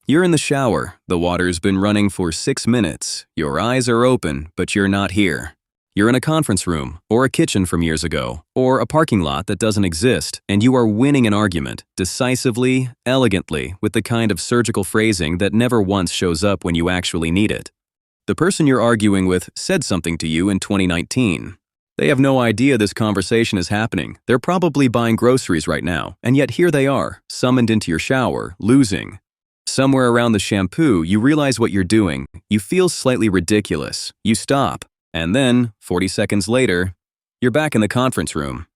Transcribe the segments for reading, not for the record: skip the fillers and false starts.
You're in the shower, the water's been running for 6 minutes, your eyes are open, but you're not here. You're in a conference room, or a kitchen from years ago, or a parking lot that doesn't exist, and you are winning an argument, decisively, elegantly, with the kind of surgical phrasing that never once shows up when you actually need it. The person you're arguing with said something to you in 2019. They have no idea this conversation is happening. They're probably buying groceries right now, and yet here they are, summoned into your shower, losing. Somewhere around the shampoo, you realize what you're doing. You feel slightly ridiculous. You stop. And then, 40 seconds later, you're back in the conference room.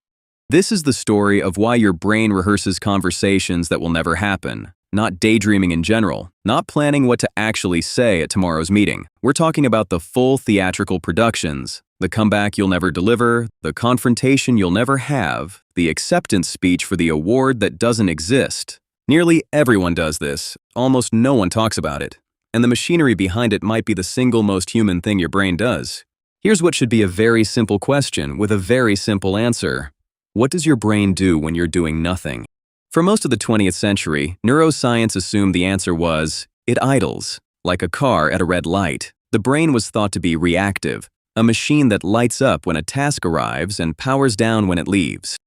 This is the story of why your brain rehearses conversations that will never happen. Not daydreaming in general, not planning what to actually say at tomorrow's meeting. We're talking about the full theatrical productions, the comeback you'll never deliver, the confrontation you'll never have, the acceptance speech for the award that doesn't exist. Nearly everyone does this, almost no one talks about it. And the machinery behind it might be the single most human thing your brain does. Here's what should be a very simple question with a very simple answer. What does your brain do when you're doing nothing? For most of the 20th century, neuroscience assumed the answer was, it idles. Like a car at a red light, the brain was thought to be reactive, a machine that lights up when a task arrives and powers down when it leaves.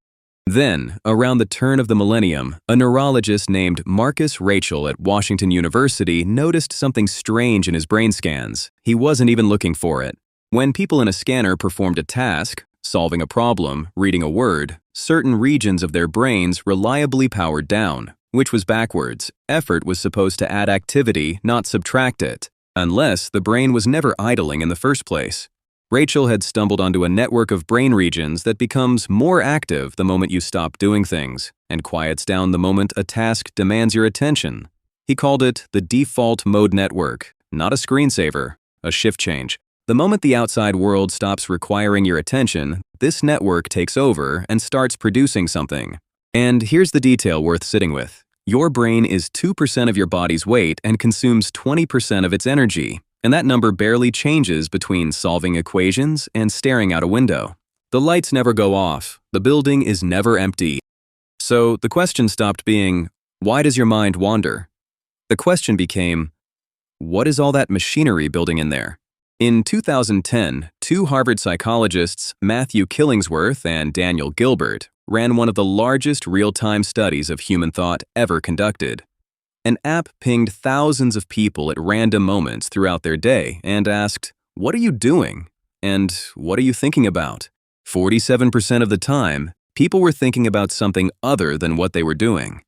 Then, around the turn of the millennium, a neurologist named Marcus Raichle at Washington University noticed something strange in his brain scans. He wasn't even looking for it. When people in a scanner performed a task, solving a problem, reading a word, certain regions of their brains reliably powered down, which was backwards. Effort was supposed to add activity, not subtract it, unless the brain was never idling in the first place. Raichle had stumbled onto a network of brain regions that becomes more active the moment you stop doing things, and quiets down the moment a task demands your attention. He called it the default mode network, not a screensaver, a shift change. The moment the outside world stops requiring your attention, this network takes over and starts producing something. And here's the detail worth sitting with. Your brain is 2% of your body's weight and consumes 20% of its energy, and that number barely changes between solving equations and staring out a window. The lights never go off. The building is never empty. So the question stopped being, why does your mind wander? The question became, what is all that machinery building in there? In 2010, two Harvard psychologists, Matthew Killingsworth and Daniel Gilbert, ran one of the largest real-time studies of human thought ever conducted. An app pinged thousands of people at random moments throughout their day and asked, "What are you doing? And what are you thinking about?" 47% of the time, people were thinking about something other than what they were doing.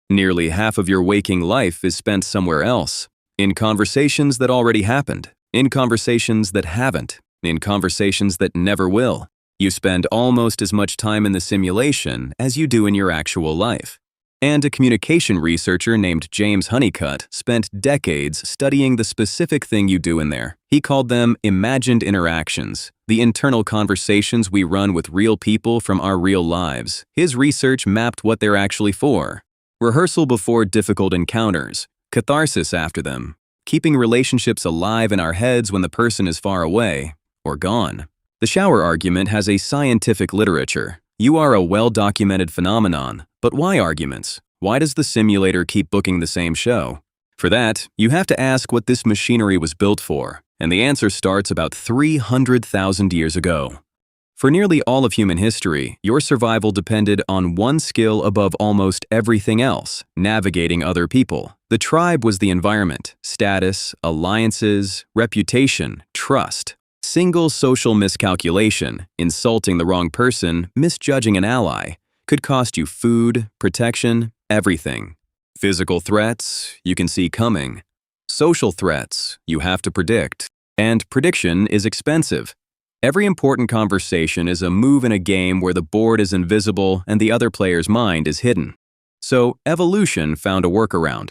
Nearly half of your waking life is spent somewhere else, in conversations that already happened. In conversations that haven't, in conversations that never will. You spend almost as much time in the simulation as you do in your actual life. And a communication researcher named James Honeycutt spent decades studying the specific thing you do in there. He called them imagined interactions, the internal conversations we run with real people from our real lives. His research mapped what they're actually for. Rehearsal before difficult encounters, catharsis after them, keeping relationships alive in our heads when the person is far away or gone. The shower argument has a scientific literature. You are a well-documented phenomenon, but why arguments? Why does the simulator keep booking the same show? For that, you have to ask what this machinery was built for, and the answer starts about 300,000 years ago. For nearly all of human history, your survival depended on one skill above almost everything else, navigating other people. The tribe was the environment, status, alliances, reputation, trust. Single social miscalculation, insulting the wrong person, misjudging an ally, could cost you food, protection, everything. Physical threats, you can see coming. Social threats, you have to predict. And prediction is expensive. Every important conversation is a move in a game where the board is invisible and the other player's mind is hidden. So evolution found a workaround.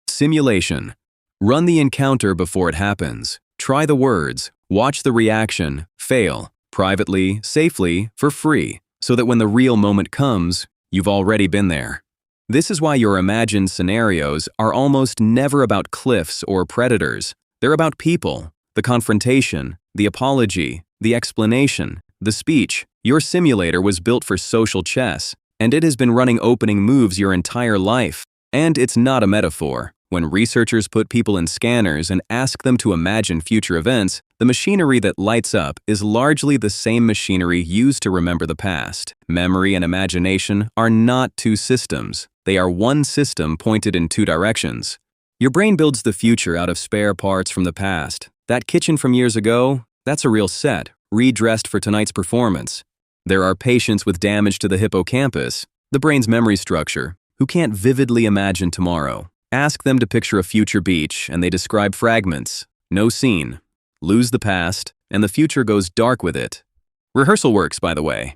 Simulation. Run the encounter before it happens. Try the words. Watch the reaction. Fail. Privately, safely, for free. So that when the real moment comes, you've already been there. This is why your imagined scenarios are almost never about cliffs or predators. They're about people. The confrontation, the apology, the explanation, the speech. Your simulator was built for social chess, and it has been running opening moves your entire life. And it's not a metaphor. When researchers put people in scanners and ask them to imagine future events, the machinery that lights up is largely the same machinery used to remember the past. Memory and imagination are not two systems. They are one system pointed in two directions. Your brain builds the future out of spare parts from the past. That kitchen from years ago, that's a real set, redressed for tonight's performance. There are patients with damage to the hippocampus, the brain's memory structure, who can't vividly imagine tomorrow. Ask them to picture a future beach, and they describe fragments. No scene. Lose the past, and the future goes dark with it. Rehearsal works, by the way.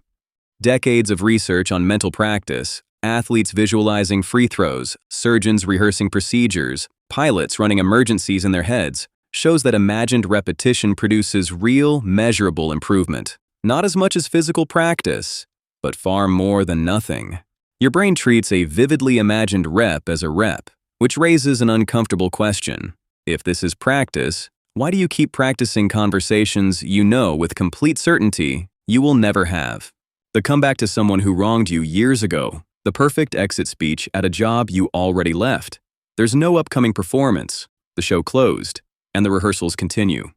Decades of research on mental practice, athletes visualizing free throws, surgeons rehearsing procedures, pilots running emergencies in their heads, shows that imagined repetition produces real, measurable improvement. Not as much as physical practice, but far more than nothing. Your brain treats a vividly imagined rep as a rep, which raises an uncomfortable question. If this is practice, why do you keep practicing conversations you know with complete certainty you will never have? The comeback to someone who wronged you years ago, the perfect exit speech at a job you already left. There's no upcoming performance, the show closed, and the rehearsals continue.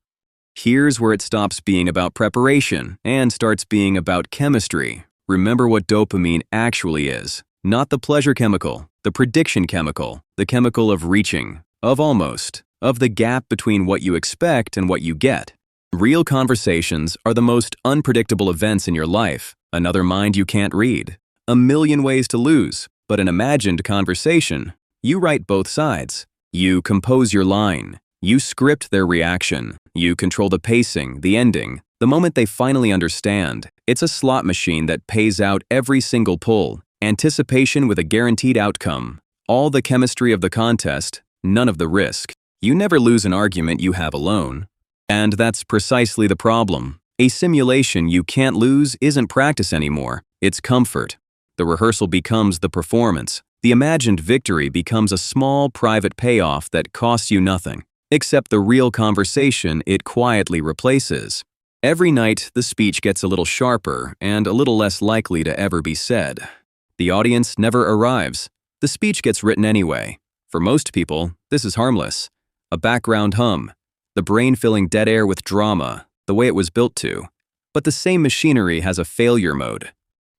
Here's where it stops being about preparation and starts being about chemistry. Remember what dopamine actually is. Not the pleasure chemical, the prediction chemical, the chemical of reaching, of almost, of the gap between what you expect and what you get. Real conversations are the most unpredictable events in your life. Another mind you can't read. A million ways to lose, but an imagined conversation. You write both sides. You compose your line. You script their reaction. You control the pacing, the ending, the moment they finally understand. It's a slot machine that pays out every single pull. Anticipation with a guaranteed outcome. All the chemistry of the contest, none of the risk. You never lose an argument you have alone. And that's precisely the problem. A simulation you can't lose isn't practice anymore. It's comfort. The rehearsal becomes the performance. The imagined victory becomes a small private payoff that costs you nothing, except the real conversation it quietly replaces. Every night, the speech gets a little sharper and a little less likely to ever be said. The audience never arrives. The speech gets written anyway. For most people, this is harmless. A background hum. The brain filling dead air with drama, the way it was built to. But the same machinery has a failure mode.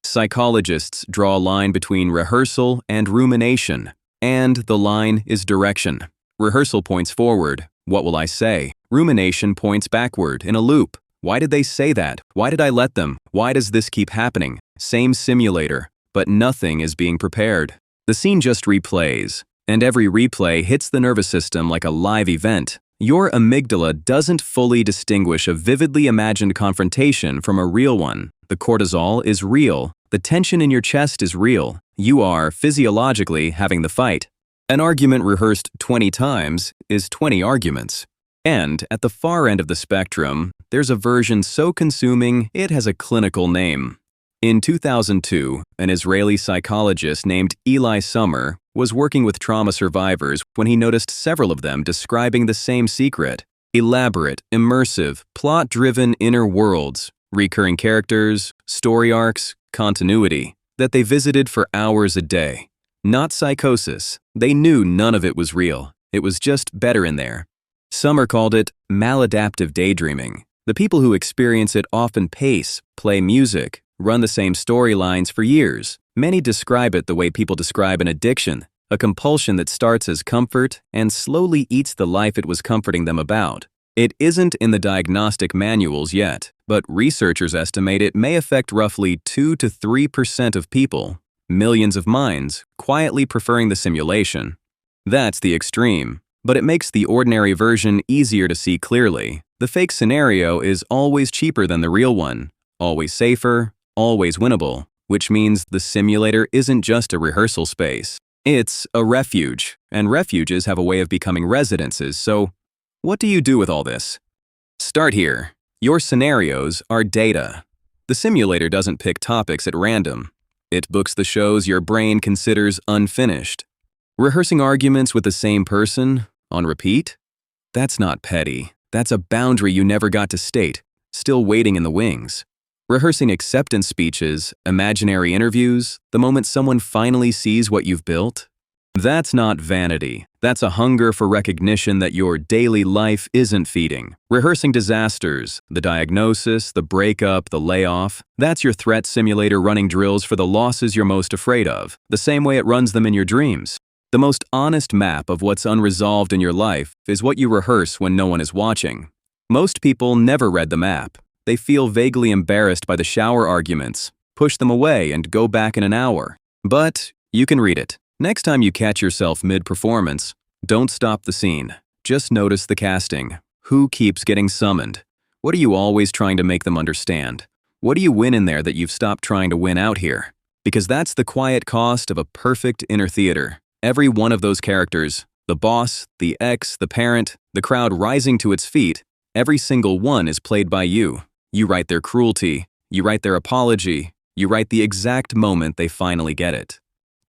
Psychologists draw a line between rehearsal and rumination, and the line is direction. Rehearsal points forward. What will I say? Rumination points backward in a loop. Why did they say that? Why did I let them? Why does this keep happening? Same simulator. But nothing is being prepared. The scene just replays, and every replay hits the nervous system like a live event. Your amygdala doesn't fully distinguish a vividly imagined confrontation from a real one. The cortisol is real. The tension in your chest is real. You are, physiologically, having the fight. An argument rehearsed 20 times is 20 arguments. And, at the far end of the spectrum, there's a version so consuming it has a clinical name. In 2002, an Israeli psychologist named Eli Somer was working with trauma survivors when he noticed several of them describing the same secret: elaborate, immersive, plot-driven inner worlds, recurring characters, story arcs, continuity, that they visited for hours a day. Not psychosis. They knew none of it was real. It was just better in there. Somer called it maladaptive daydreaming. The people who experience it often pace, play music, run the same storylines for years. Many describe it the way people describe an addiction, a compulsion that starts as comfort and slowly eats the life it was comforting them about. It isn't in the diagnostic manuals yet, but researchers estimate it may affect roughly 2 to 3% of people, millions of minds, quietly preferring the simulation. That's the extreme, but it makes the ordinary version easier to see clearly. The fake scenario is always cheaper than the real one, always safer, always winnable, which means the simulator isn't just a rehearsal space. It's a refuge, and refuges have a way of becoming residences, so what do you do with all this? Start here. Your scenarios are data. The simulator doesn't pick topics at random. It books the shows your brain considers unfinished. Rehearsing arguments with the same person, on repeat? That's not petty. That's a boundary you never got to state, still waiting in the wings. Rehearsing acceptance speeches, imaginary interviews, the moment someone finally sees what you've built? That's not vanity. That's a hunger for recognition that your daily life isn't feeding. Rehearsing disasters, the diagnosis, the breakup, the layoff, that's your threat simulator running drills for the losses you're most afraid of, the same way it runs them in your dreams. The most honest map of what's unresolved in your life is what you rehearse when no one is watching. Most people never read the map. They feel vaguely embarrassed by the shower arguments, push them away, and go back in an hour. But you can read it. Next time you catch yourself mid-performance, don't stop the scene. Just notice the casting. Who keeps getting summoned? What are you always trying to make them understand? What do you win in there that you've stopped trying to win out here? Because that's the quiet cost of a perfect inner theater. Every one of those characters, the boss, the ex, the parent, the crowd rising to its feet, every single one is played by you. You write their cruelty, you write their apology, you write the exact moment they finally get it.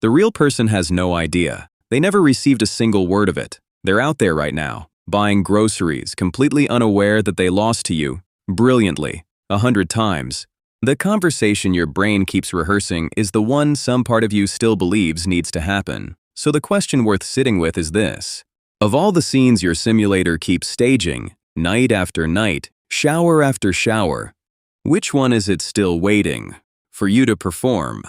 The real person has no idea. They never received a single word of it. They're out there right now, buying groceries, completely unaware that they lost to you, brilliantly, 100 times. The conversation your brain keeps rehearsing is the one some part of you still believes needs to happen. So the question worth sitting with is this. Of all the scenes your simulator keeps staging, night after night, shower after shower, which one is it still waiting for you to perform?